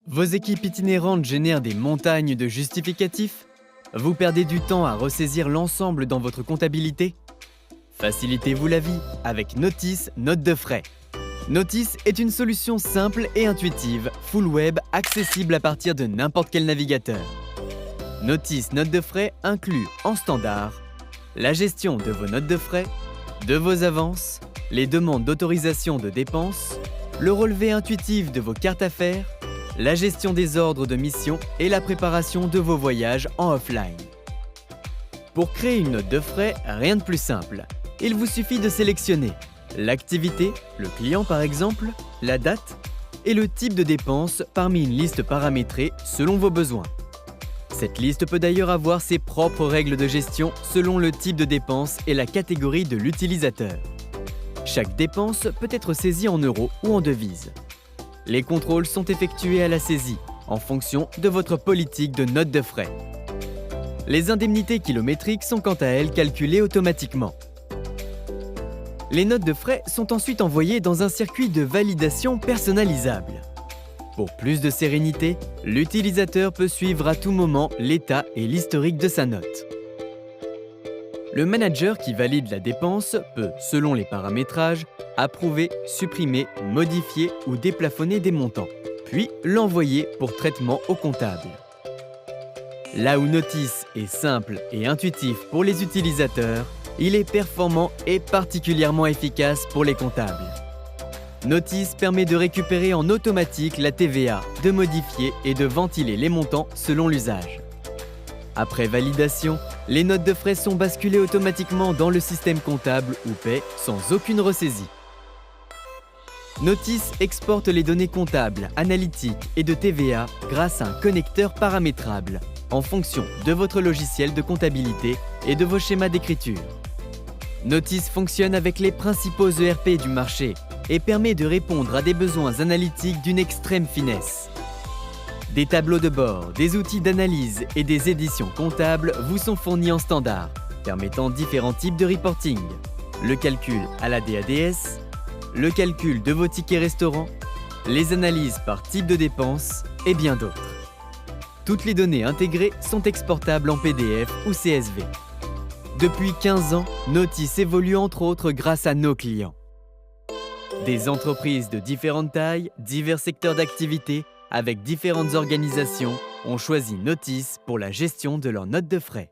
Vos équipes itinérantes génèrent des montagnes de justificatifs? Vous perdez du temps à ressaisir l'ensemble dans votre comptabilité? Facilitez-vous la vie avec Notice Note de frais. Notice est une solution simple et intuitive, full web, accessible à partir de n'importe quel navigateur. Notice Note de frais inclut en standard la gestion de vos notes de frais, de vos avances, les demandes d'autorisation de dépenses, le relevé intuitif de vos cartes affaires, la gestion des ordres de mission et la préparation de vos voyages en offline. Pour créer une note de frais, rien de plus simple. Il vous suffit de sélectionner l'activité, le client par exemple, la date et le type de dépense parmi une liste paramétrée selon vos besoins. Cette liste peut d'ailleurs avoir ses propres règles de gestion selon le type de dépense et la catégorie de l'utilisateur. Chaque dépense peut être saisie en euros ou en devises. Les contrôles sont effectués à la saisie, en fonction de votre politique de note de frais. Les indemnités kilométriques sont quant à elles calculées automatiquement. Les notes de frais sont ensuite envoyées dans un circuit de validation personnalisable. Pour plus de sérénité, l'utilisateur peut suivre à tout moment l'état et l'historique de sa note. Le manager qui valide la dépense peut, selon les paramétrages, approuver, supprimer, modifier ou déplafonner des montants, puis l'envoyer pour traitement au comptable. Là où Notice est simple et intuitif pour les utilisateurs, il est performant et particulièrement efficace pour les comptables. Notice permet de récupérer en automatique la TVA, de modifier et de ventiler les montants selon l'usage. Après validation, les notes de frais sont basculées automatiquement dans le système comptable ou paie sans aucune ressaisie. Notice exporte les données comptables, analytiques et de TVA grâce à un connecteur paramétrable en fonction de votre logiciel de comptabilité et de vos schémas d'écriture. Notice fonctionne avec les principaux ERP du marché et permet de répondre à des besoins analytiques d'une extrême finesse. Des tableaux de bord, des outils d'analyse et des éditions comptables vous sont fournis en standard, permettant différents types de reporting. Le calcul à la DADS, le calcul de vos tickets restaurants, les analyses par type de dépenses et bien d'autres. Toutes les données intégrées sont exportables en PDF ou CSV. Depuis 15 ans, Notice évolue entre autres grâce à nos clients. Des entreprises de différentes tailles, divers secteurs d'activité, avec différentes organisations, ont choisi Notice pour la gestion de leurs notes de frais.